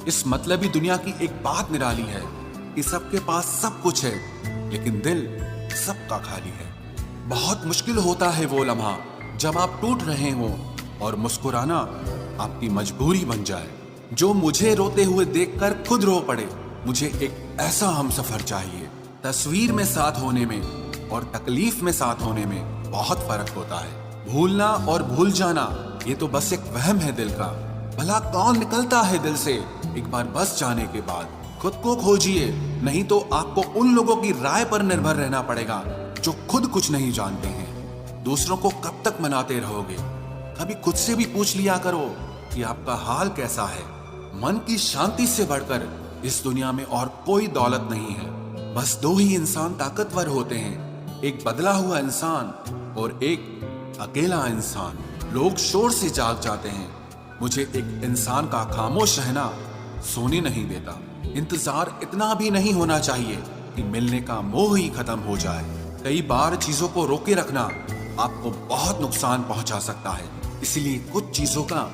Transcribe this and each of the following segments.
इस मतलबी दुनिया की एक बात निराली है कि सबके पास सब कुछ है, लेकिन दिल सबका खाली है। बहुत मुश्किल होता है वो लम्हा जब आप टूट रहे हो और मुस्कुराना आपकी मजबूरी बन जाए। जो मुझे रोते हुए देखकर खुद रो पड़े। मुझे एक ऐसा हमसफर चाहिए। तस्वीर में साथ होने में और तकलीफ में साथ होने में बहुत फर्क होता है। भूलना और भूल जाना ये तो बस एक वहम है दिल का। भला कौन निकलता है दिल से एक बार बस जाने के बाद। खुद को खोजिए, नहीं तो आपको उन लोगों की राय पर निर्भर रहना पड़ेगा जो खुद कुछ नहीं जानते हैं। दूसरों को कब तक मनाते रहोगे? कभी खुद से भी पूछ लिया करो कि आपका हाल कैसा है। मन की शांति से बढ़कर इस दुनिया में और कोई दौलत नहीं है। बस दो ही इंसान ताकतवर होते हैं, एक बदला हुआ इंसान और एक अकेला इंसान। लोग शोर से जाग जाते हैं, मुझे एक इंसान का खामोश रहना सोने नहीं देता। इंतजार इतना भी नहीं होना चाहिए कि मिलने का मोह ही खत्म हो जाए। कई बार चीजों को रोके रखना आपको बहुत नुकसान पहुंचा सकता है, इसीलिए कुछ चीजों का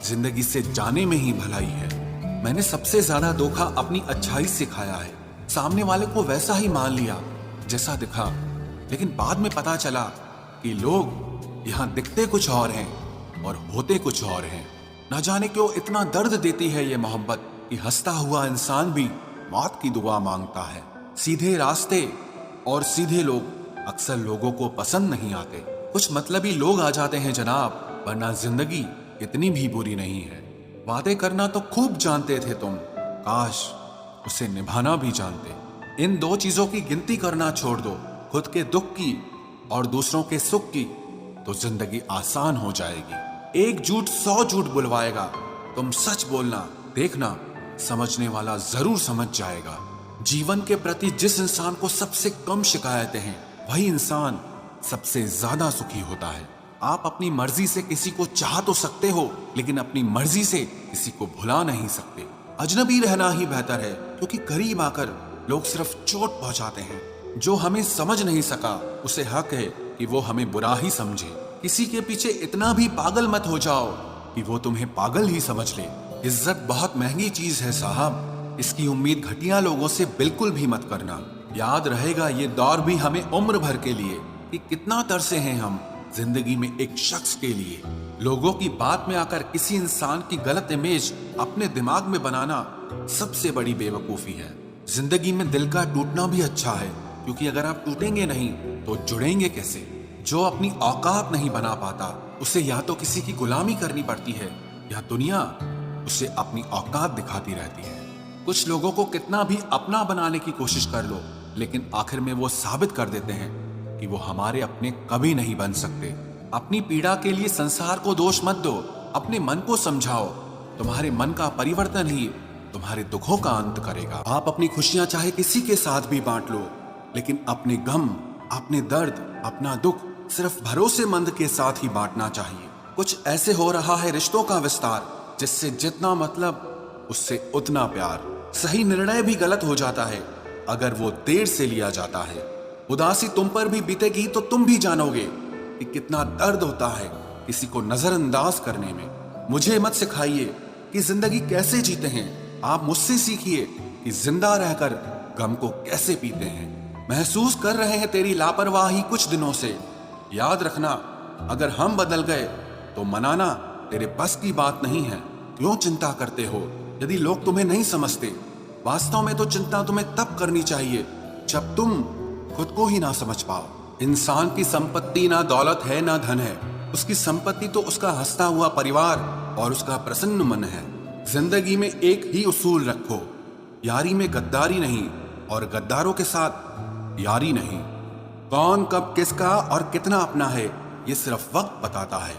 जिंदगी से जाने में ही भलाई है। मैंने सबसे ज्यादा धोखा अपनी अच्छाई से खाया है। सामने वाले को वैसा ही मान लिया जैसा दिखा, लेकिन बाद में पता चला कि लोग यहाँ दिखते कुछ और हैं और होते कुछ और हैं। न जाने क्यों इतना दर्द देती है ये मोहब्बत कि हंसता हुआ इंसान भी मौत की दुआ मांगता है। सीधे रास्ते और सीधे लोग अक्सर लोगों को पसंद नहीं आते। कुछ मतलबी लोग आ जाते हैं जनाब, वरना जिंदगी इतनी भी बुरी नहीं है। वादे करना तो खूब जानते थे तुम, काश उसे निभाना भी जानते। इन दो चीजों की गिनती करना छोड़ दो, खुद के दुख की और दूसरों के सुख की, तो जिंदगी आसान हो जाएगी। एक झूठ 100 झूठ बुलवाएगा। तुम सच बोलना, देखना समझने वाला जरूर समझ जाएगा। जीवन के प्रति जिस इंसान को सबसे कम शिकायतें हैं, वही इंसान सबसे ज्यादा सुखी होता है। आप अपनी मर्जी से किसी को चाह तो सकते हो, लेकिन अपनी मर्जी से किसी को भुला नहीं सकते। अजनबी रहना ही बेहतर है, क्योंकि करीब आकर लोग सिर्फ चोट पहुंचाते हैं। जो हमें समझ नहीं सका उसे हक है कि वो हमें बुरा ही समझे। किसी के पीछे इतना भी पागल मत हो जाओ कि वो तुम्हें पागल ही समझ ले। इज्जत बहुत महंगी चीज है साहब, इसकी उम्मीद घटिया लोगों से बिल्कुल भी मत करना। याद रहेगा ये दौर भी हमें उम्र भर के लिए कि कितना तरसे हैं हम जिंदगी में एक शख्स के लिए। लोगों की बात में आकर किसी इंसान की गलत इमेज अपने दिमाग में बनाना सबसे बड़ी बेवकूफी है। जिंदगी में दिल का टूटना भी अच्छा है, क्योंकि अगर आप टूटेंगे नहीं तो जुड़ेंगे कैसे। जो अपनी औकात नहीं बना पाता उसे या तो किसी की गुलामी करनी पड़ती है या दुनिया उसे अपनी औकात दिखाती रहती है। कुछ लोगों को कितना भी अपना बनाने की कोशिश कर लो, लेकिन आखिर में वो साबित कर देते हैं कि वो हमारे अपने कभी नहीं बन सकते। अपनी पीड़ा के लिए संसार को दोष मत दो, अपने मन को समझाओ। तुम्हारे मन का परिवर्तन ही तुम्हारे दुखों का अंत करेगा। आप अपनी खुशियां चाहे किसी के साथ भी बांट लो, लेकिन अपने गम, अपने दर्द, अपना दुख सिर्फ भरोसेमंद के साथ ही बांटना चाहिए। कुछ ऐसे हो रहा है रिश्तों का विस्तार, जिससे जितना मतलब उससे उतना प्यार। सही निर्णय भी गलत हो जाता है अगर वो देर से लिया जाता है। उदासी तुम पर भी बीतेगी तो तुम भी जानोगे कि कितना दर्द होता है किसी को नजरअंदाज करने में। मुझे मत सिखाइए कि जिंदगी कैसे जीते हैं, आप मुझसे सीखिए कि जिंदा रहकर गम को कैसे पीते हैं। महसूस कर रहे हैं तेरी लापरवाही कुछ दिनों से। याद रखना, अगर हम बदल गए तो मनाना तेरे बस की बात नहीं है। क्यों चिंता करते हो यदि लोग तुम्हें नहीं समझते? वास्तव में तो चिंता तुम्हें तब करनी चाहिए जब तुम खुद को ही ना समझ पाओ। इंसान की संपत्ति ना दौलत है ना धन है, उसकी संपत्ति तो उसका हंसता हुआ परिवार और उसका प्रसन्न मन है। जिंदगी में एक ही उसूल रखो, यारी में गद्दारी नहीं और गद्दारों के साथ यारी नहीं। कौन कब किसका और कितना अपना है ये सिर्फ वक्त बताता है।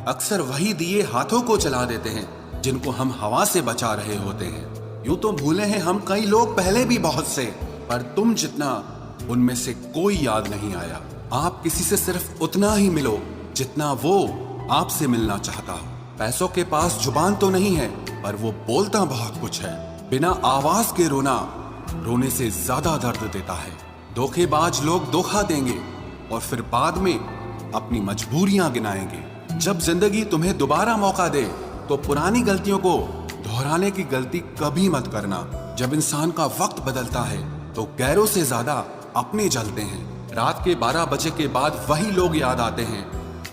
अक्सर वही दिए हाथों को जला देते हैं जिनको हम हवा से बचा रहे होते हैं। यूं तो भूले हैं हम कई लोग पहले भी बहुत से, पर तुम जितना उनमें से कोई याद नहीं आया। आप किसी से सिर्फ उतना ही मिलो जितना वो आपसे मिलना चाहता हो। पैसों के पास जुबान तो नहीं है, पर वो बोलता बहुत कुछ है। बिना आवाज के रोना रोने से ज्यादा दर्द देता है। धोखेबाज लोग धोखा देंगे और फिर बाद में अपनी मजबूरियां गिनाएंगे। जब जिंदगी तुम्हें दोबारा मौका दे तो पुरानी गलतियों को दोहराने की गलती कभी मत करना। जब इंसान का वक्त बदलता है तो गैरों से ज्यादा अपने जलते हैं। रात के 12 बजे के बाद वही लोग याद आते हैं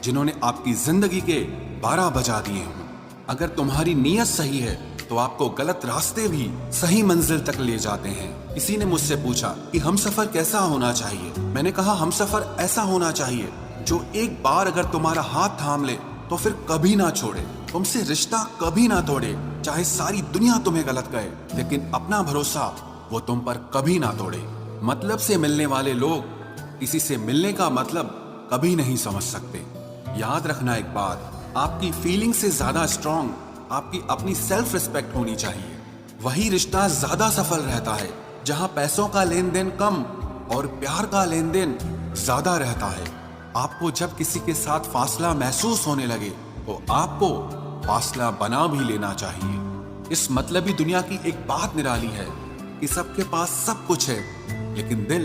जिन्होंने आपकी जिंदगी के 12 बजा दिए हों। अगर तुम्हारी नीयत सही है तो आपको गलत रास्ते भी सही मंजिल तक ले जाते हैं। किसी ने मुझसे पूछा कि हमसफर कैसा होना चाहिए। मैंने कहा हमसफर ऐसा होना चाहिए जो एक बार अगर तुम्हारा हाथ थाम ले तो फिर कभी ना छोड़े, तुमसे रिश्ता कभी ना तोड़े। चाहे सारी दुनिया तुम्हें गलत कहे, लेकिन अपना भरोसा वो तुम पर कभी ना तोड़े। मतलब से मिलने वाले लोग किसी से मिलने का मतलब कभी नहीं समझ सकते। याद रखना एक बात, आपकी फीलिंग से ज्यादा स्ट्रांग आपकी अपनी सेल्फ रिस्पेक्ट होनी चाहिए। वही रिश्ता ज्यादा सफल रहता है जहां पैसों का लेन देन कम और प्यार का लेन देन ज्यादा रहता है। आपको जब किसी के साथ फासला महसूस होने लगे तो आपको फासला बना भी लेना चाहिए। इस मतलबी दुनिया की एक बात निराली है कि सबके पास सब कुछ है, लेकिन दिल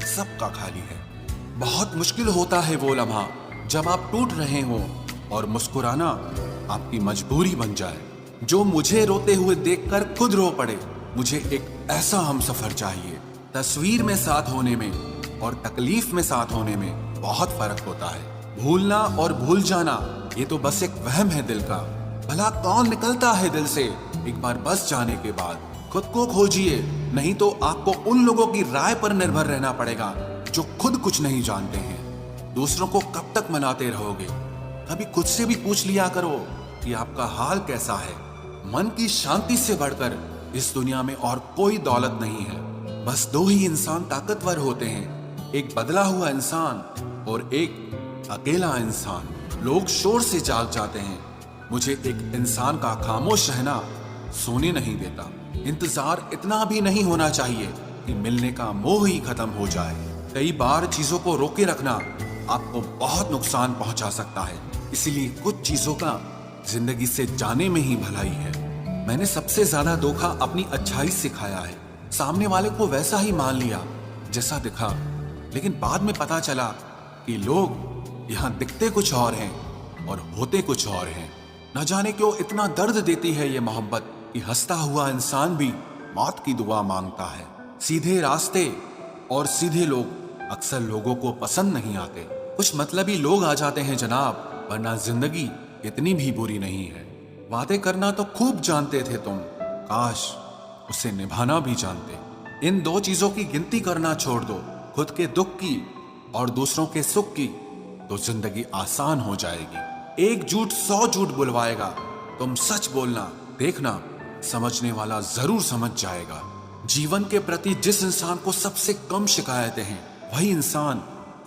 सबका खाली है। बहुत मुश्किल होता है वो लम्हा जब आप टूट रहे हो और मुस्कुराना आपकी मजबूरी बन जाए। जो मुझे रोते हुए देखकर खुद रो पड़े। मुझे एक ऐसा हमसफर चाहिए। तस्वीर में साथ होने में और तकलीफ में साथ होने में बहुत फर्क होता है। भूलना और भूल जाना ये तो बस एक वहम है दिल का। भला कौन निकलता है दिल से एक बार बस जाने के बाद। खुद को खोजिए, नहीं तो आपको उन लोगों की राय पर निर्भर रहना पड़ेगा जो खुद कुछ नहीं जानते हैं। दूसरों को कब तक मनाते रहोगे? कभी खुद से भी पूछ लिया करो कि आपका हाल कैसा है। मन की शांति से बढ़कर इस दुनिया में और कोई दौलत नहीं है। बस दो ही इंसान ताकतवर होते हैं, एक बदला हुआ इंसान और एक अकेला इंसान। लोग शोर से जाग जाते हैं, मुझे एक इंसान का खामोश रहना सोने नहीं देता। इंतजार इतना भी नहीं होना चाहिए कि मिलने का मोह ही खत्म हो जाए। कई बार चीजों को रोके रखना आपको बहुत नुकसान पहुंचा सकता है, इसीलिए कुछ चीजों का जिंदगी से जाने में ही भलाई है। मैंने सबसे ज्यादा धोखा अपनी अच्छाई से खाया है। सामने वाले को वैसा ही मान लिया जैसा दिखा, लेकिन बाद में पता चला कि लोग यहाँ दिखते कुछ और हैं और होते कुछ और हैं। न जाने क्यों इतना दर्द देती है ये मोहब्बत कि हंसता हुआ इंसान भी मौत की दुआ मांगता है। सीधे रास्ते और सीधे लोग अक्सर लोगों को पसंद नहीं आते। कुछ मतलबी लोग आ जाते हैं जनाब, वरना जिंदगी इतनी भी बुरी नहीं है। वादे करना तो खूब जानते थे तुम, काश उसे निभाना भी जानते। इन दो चीजों की गिनती करना छोड़ दो, खुद के दुख की और दूसरों के सुख की, तो जिंदगी आसान हो जाएगी। एक झूठ 100 झूठ बुलवाएगा। तुम सच बोलना, देखना समझने वाला जरूर समझ जाएगा। जीवन के प्रति जिस इंसान को सबसे कम शिकायतें हैं वही इंसान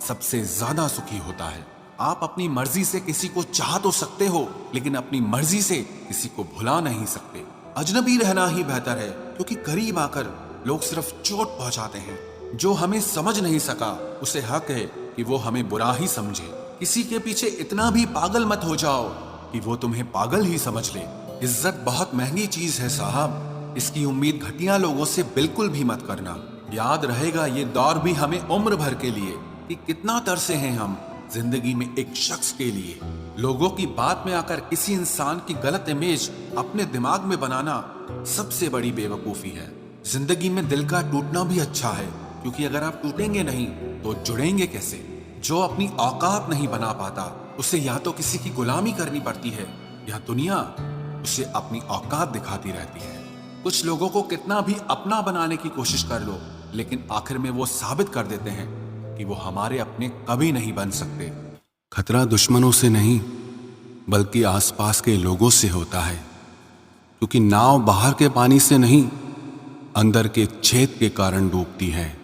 सबसे ज्यादा सुखी होता है। आप अपनी मर्जी से किसी को चाह तो सकते हो, लेकिन अपनी मर्जी से किसी को भुला नहीं सकते। अजनबी रहना ही बेहतर है, क्योंकि करीब आकर लोग सिर्फ चोट पहुंचाते हैं। जो हमें समझ नहीं सका उसे हक है कि वो हमें बुरा ही समझे। किसी के पीछे इतना भी पागल मत हो जाओ कि वो तुम्हें पागल ही समझ ले। इज्जत बहुत महंगी चीज है साहब, इसकी उम्मीद घटिया लोगों से बिल्कुल भी मत करना। याद रहेगा ये दौर भी हमें उम्र भर के लिए कि कितना तरसे हैं हम जिंदगी में एक शख्स के लिए। लोगों की बात में आकर किसी इंसान की गलत इमेज अपने दिमाग में बनाना सबसे बड़ी बेवकूफी है। जिंदगी में दिल का टूटना भी अच्छा है, क्योंकि अगर आप टूटेंगे नहीं तो जुड़ेंगे कैसे। जो अपनी औकात नहीं बना पाता उसे या तो किसी की गुलामी करनी पड़ती है या दुनिया उसे अपनी औकात दिखाती रहती है। कुछ लोगों को कितना भी अपना बनाने की कोशिश कर लो, लेकिन आखिर में वो साबित कर देते हैं कि वो हमारे अपने कभी नहीं बन सकते। खतरा दुश्मनों से नहीं बल्कि आसपास के लोगों से होता है, क्योंकि नाव बाहर के पानी से नहीं अंदर के छेद के कारण डूबती है।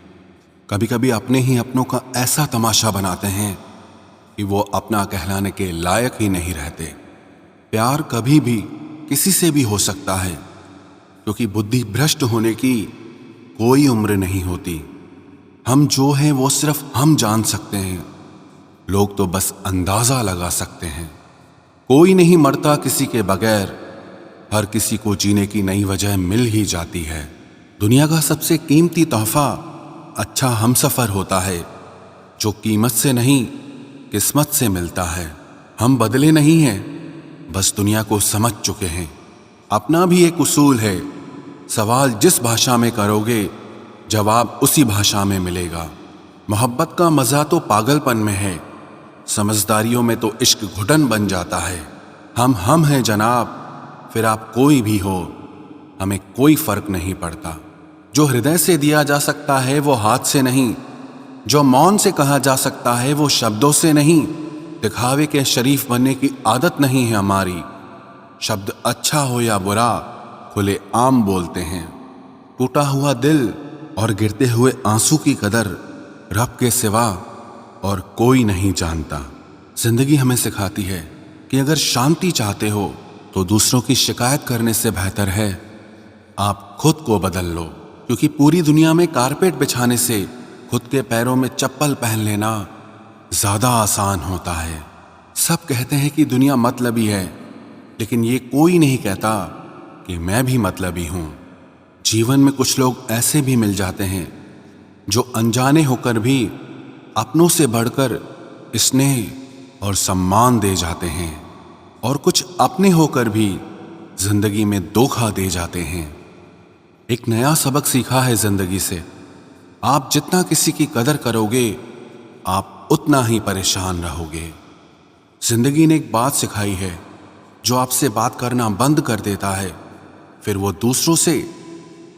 कभी कभी अपने ही अपनों का ऐसा तमाशा बनाते हैं कि वो अपना कहलाने के लायक ही नहीं रहते। प्यार कभी भी किसी से भी हो सकता है, क्योंकि बुद्धि भ्रष्ट होने की कोई उम्र नहीं होती। हम जो हैं वो सिर्फ हम जान सकते हैं, लोग तो बस अंदाजा लगा सकते हैं। कोई नहीं मरता किसी के बगैर, हर किसी को जीने की नई वजह मिल ही जाती है। दुनिया का सबसे कीमती तोहफा अच्छा हमसफर होता है, जो कीमत से नहीं किस्मत से मिलता है। हम बदले नहीं हैं, बस दुनिया को समझ चुके हैं। अपना भी एक उसूल है, सवाल जिस भाषा में करोगे जवाब उसी भाषा में मिलेगा। मोहब्बत का मज़ा तो पागलपन में है, समझदारियों में तो इश्क घुटन बन जाता है। हम हैं जनाब, फिर आप कोई भी हो, हमें कोई फर्क नहीं पड़ता। जो हृदय से दिया जा सकता है वो हाथ से नहीं, जो मौन से कहा जा सकता है वो शब्दों से नहीं। दिखावे के शरीफ बनने की आदत नहीं है हमारी, शब्द अच्छा हो या बुरा खुले आम बोलते हैं। टूटा हुआ दिल और गिरते हुए आंसू की कदर रब के सिवा और कोई नहीं जानता। जिंदगी हमें सिखाती है कि अगर शांति चाहते हो तो दूसरों की शिकायत करने से बेहतर है आप खुद को बदल लो, क्योंकि पूरी दुनिया में कारपेट बिछाने से खुद के पैरों में चप्पल पहन लेना ज्यादा आसान होता है। सब कहते हैं कि दुनिया मतलबी है, लेकिन ये कोई नहीं कहता कि मैं भी मतलबी हूं। जीवन में कुछ लोग ऐसे भी मिल जाते हैं जो अनजाने होकर भी अपनों से बढ़कर स्नेह और सम्मान दे जाते हैं, और कुछ अपने होकर भी जिंदगी में धोखा दे जाते हैं। एक नया सबक सीखा है जिंदगी से, आप जितना किसी की कदर करोगे आप उतना ही परेशान रहोगे। जिंदगी ने एक बात सिखाई है, जो आपसे बात करना बंद कर देता है फिर वो दूसरों से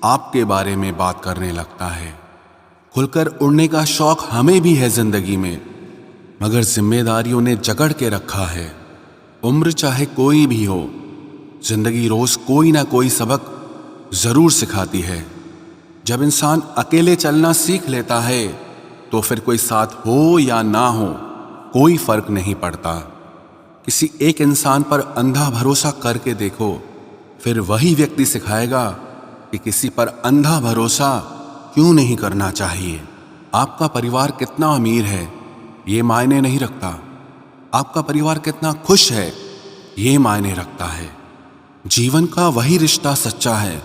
आपके बारे में बात करने लगता है। खुलकर उड़ने का शौक हमें भी है जिंदगी में, मगर जिम्मेदारियों ने जकड़ के रखा है। उम्र चाहे कोई भी हो, जिंदगी रोज कोई ना कोई सबक जरूर सिखाती है। जब इंसान अकेले चलना सीख लेता है तो फिर कोई साथ हो या ना हो कोई फर्क नहीं पड़ता। किसी एक इंसान पर अंधा भरोसा करके देखो, फिर वही व्यक्ति सिखाएगा कि किसी पर अंधा भरोसा क्यों नहीं करना चाहिए। आपका परिवार कितना अमीर है ये मायने नहीं रखता, आपका परिवार कितना खुश है ये मायने रखता है। जीवन का वही रिश्ता सच्चा है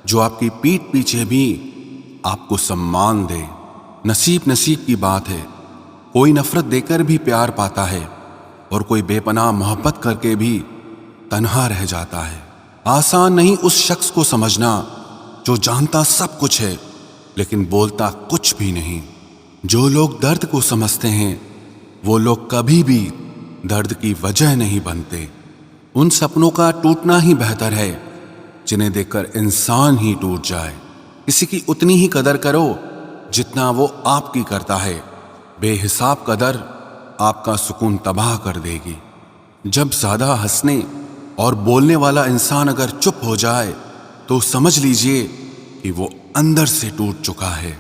जो आपकी पीठ पीछे भी आपको सम्मान दे। नसीब की बात है, कोई नफरत देकर भी प्यार पाता है और कोई बेपनाह मोहब्बत करके भी तन्हा रह जाता है। आसान नहीं उस शख्स को समझना जो जानता सब कुछ है लेकिन बोलता कुछ भी नहीं। जो लोग दर्द को समझते हैं वो लोग कभी भी दर्द की वजह नहीं बनते। उन सपनों का टूटना ही बेहतर है जिन्हें देखकर इंसान ही टूट जाए। किसी की उतनी ही कदर करो जितना वो आपकी करता है। बेहिसाब कदर आपका सुकून तबाह कर देगी। जब ज्यादा हंसने और बोलने वाला इंसान अगर चुप हो जाए तो समझ लीजिए कि वो अंदर से टूट चुका है।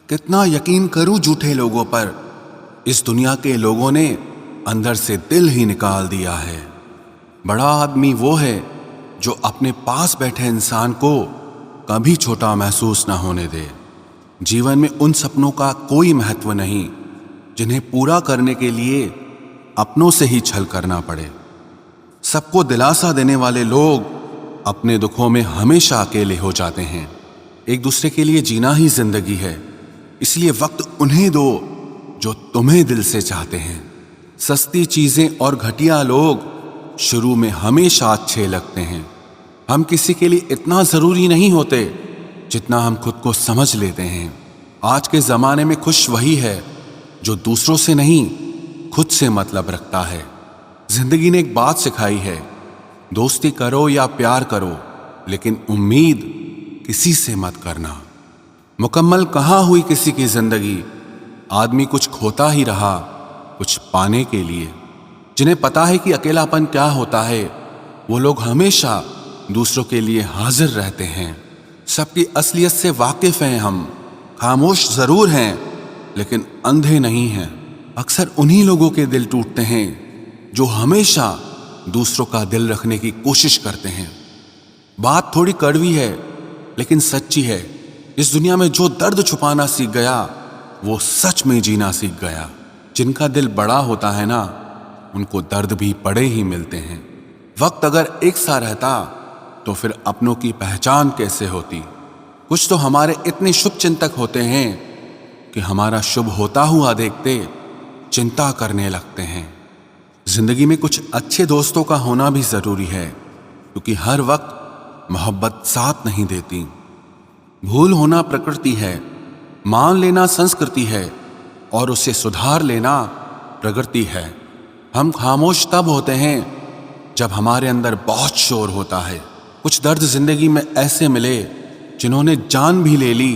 कितना यकीन करूं झूठे लोगों पर, इस दुनिया के लोगों ने अंदर से दिल ही निकाल दिया है। बड़ा आदमी वो है जो अपने पास बैठे इंसान को कभी छोटा महसूस ना होने दे। जीवन में उन सपनों का कोई महत्व नहीं जिन्हें पूरा करने के लिए अपनों से ही छल करना पड़े। सबको दिलासा देने वाले लोग अपने दुखों में हमेशा अकेले हो जाते हैं। एक दूसरे के लिए जीना ही जिंदगी है, इसलिए वक्त उन्हें दो जो तुम्हें दिल से चाहते हैं। सस्ती चीजें और घटिया लोग शुरू में हमेशा अच्छे लगते हैं। हम किसी के लिए इतना जरूरी नहीं होते जितना हम खुद को समझ लेते हैं। आज के जमाने में खुश वही है जो दूसरों से नहीं खुद से मतलब रखता है। जिंदगी ने एक बात सिखाई है, दोस्ती करो या प्यार करो लेकिन उम्मीद किसी से मत करना। मुकम्मल कहाँ हुई किसी की जिंदगी, आदमी कुछ खोता ही रहा कुछ पाने के लिए। जिन्हें पता है कि अकेलापन क्या होता है वो लोग हमेशा दूसरों के लिए हाजिर रहते हैं। सबकी असलियत से वाकिफ हैं हम, खामोश जरूर हैं लेकिन अंधे नहीं हैं। अक्सर उन्हीं लोगों के दिल टूटते हैं जो हमेशा दूसरों का दिल रखने की कोशिश करते हैं। बात थोड़ी कड़वी है लेकिन सच्ची है। इस दुनिया में जो दर्द छुपाना सीख गया वो सच में जीना सीख गया। जिनका दिल बड़ा होता है ना, उनको दर्द भी बड़े ही मिलते हैं। वक्त अगर एक सा रहता तो फिर अपनों की पहचान कैसे होती। कुछ तो हमारे इतने शुभ चिंतक होते हैं कि हमारा शुभ होता हुआ देखते चिंता करने लगते हैं। जिंदगी में कुछ अच्छे दोस्तों का होना भी जरूरी है। क्योंकि हर वक्त मोहब्बत साथ नहीं देती। भूल होना प्रकृति है, मान लेना संस्कृति है और उसे सुधार लेना प्रगति है। हम खामोश तब होते हैं जब हमारे अंदर बहुत शोर होता है। कुछ दर्द जिंदगी में ऐसे मिले जिन्होंने जान भी ले ली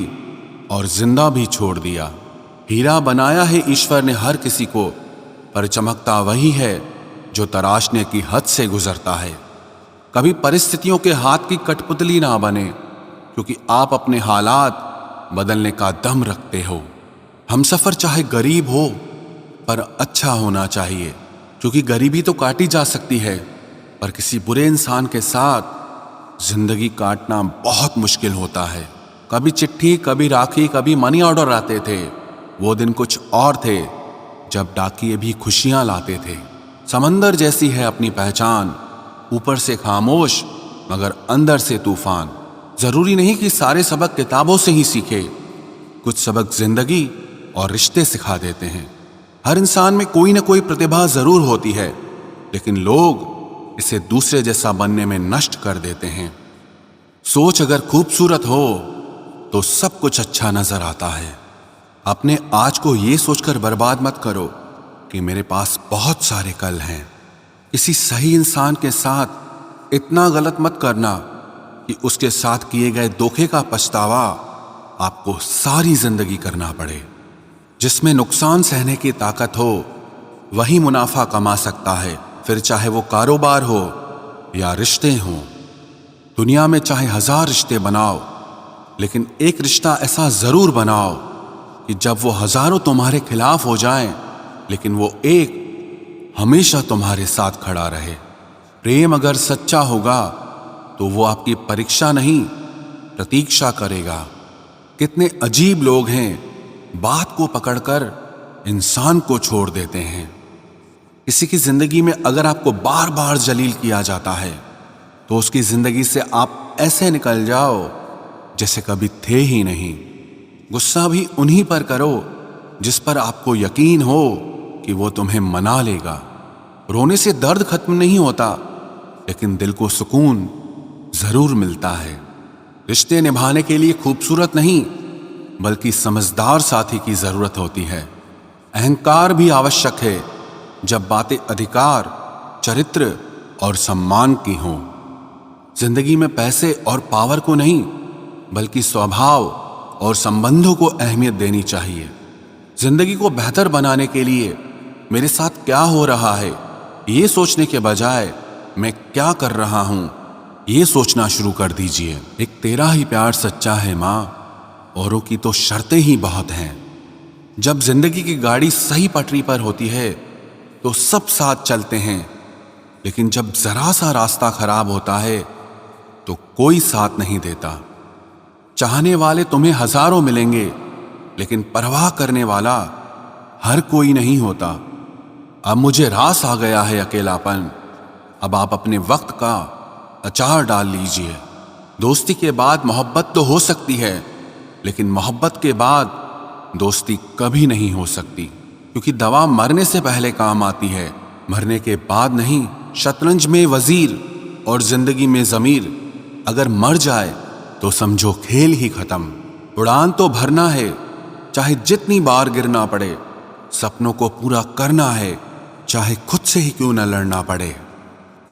और जिंदा भी छोड़ दिया। हीरा बनाया है ईश्वर ने हर किसी को, पर चमकता वही है जो तराशने की हद से गुजरता है। कभी परिस्थितियों के हाथ की कठपुतली ना बने, क्योंकि आप अपने हालात बदलने का दम रखते हो। हमसफर चाहे गरीब हो पर अच्छा होना चाहिए, क्योंकि गरीबी तो काटी जा सकती है, पर किसी बुरे इंसान के साथ जिंदगी काटना बहुत मुश्किल होता है। कभी चिट्ठी, कभी राखी, कभी मनी ऑर्डर आते थे। वो दिन कुछ और थे जब डाकिये भी खुशियां लाते थे। समंदर जैसी है अपनी पहचान, ऊपर से खामोश मगर अंदर से तूफान। जरूरी नहीं कि सारे सबक किताबों से ही सीखे, कुछ सबक जिंदगी और रिश्ते सिखा देते हैं। हर इंसान में कोई ना कोई प्रतिभा जरूर होती है, लेकिन लोग इसे दूसरे जैसा बनने में नष्ट कर देते हैं। सोच अगर खूबसूरत हो तो सब कुछ अच्छा नजर आता है। अपने आज को ये सोचकर बर्बाद मत करो कि मेरे पास बहुत सारे कल हैं। किसी सही इंसान के साथ इतना गलत मत करना कि उसके साथ किए गए धोखे का पछतावा आपको सारी जिंदगी करना पड़े। जिसमें नुकसान सहने की ताकत हो वही मुनाफा कमा सकता है, फिर चाहे वो कारोबार हो या रिश्ते हों। दुनिया में चाहे 1000 रिश्ते बनाओ, लेकिन एक रिश्ता ऐसा जरूर बनाओ कि जब वो हजारों तुम्हारे खिलाफ हो जाएं, लेकिन वो एक हमेशा तुम्हारे साथ खड़ा रहे। प्रेम अगर सच्चा होगा तो वो आपकी परीक्षा नहीं प्रतीक्षा करेगा। कितने अजीब लोग हैं, बात को पकड़कर इंसान को छोड़ देते हैं। किसी की जिंदगी में अगर आपको बार बार जलील किया जाता है तो उसकी जिंदगी से आप ऐसे निकल जाओ जैसे कभी थे ही नहीं। गुस्सा भी उन्हीं पर करो जिस पर आपको यकीन हो कि वो तुम्हें मना लेगा। रोने से दर्द खत्म नहीं होता, लेकिन दिल को सुकून जरूर मिलता है। रिश्ते निभाने के लिए खूबसूरत नहीं बल्कि समझदार साथी की जरूरत होती है। अहंकार भी आवश्यक है जब बातें अधिकार, चरित्र और सम्मान की हों। जिंदगी में पैसे और पावर को नहीं बल्कि स्वभाव और संबंधों को अहमियत देनी चाहिए। जिंदगी को बेहतर बनाने के लिए मेरे साथ क्या हो रहा है ये सोचने के बजाय मैं क्या कर रहा हूं ये सोचना शुरू कर दीजिए। एक तेरा ही प्यार सच्चा है माँ, औरों की तो शर्तें ही बहुत हैं। जब जिंदगी की गाड़ी सही पटरी पर होती है तो सब साथ चलते हैं, लेकिन जब जरा सा रास्ता खराब होता है तो कोई साथ नहीं देता। चाहने वाले तुम्हें हजारों मिलेंगे, लेकिन परवाह करने वाला हर कोई नहीं होता। अब मुझे रास आ गया है अकेलापन, अब आप अपने वक्त का अचार डाल लीजिए। दोस्ती के बाद मोहब्बत तो हो सकती है, लेकिन मोहब्बत के बाद दोस्ती कभी नहीं हो सकती, क्योंकि दवा मरने से पहले काम आती है, मरने के बाद नहीं। शतरंज में वजीर और जिंदगी में जमीर अगर मर जाए तो समझो खेल ही खत्म। उड़ान तो भरना है, चाहे जितनी बार गिरना पड़े। सपनों को पूरा करना है, चाहे खुद से ही क्यों न लड़ना पड़े।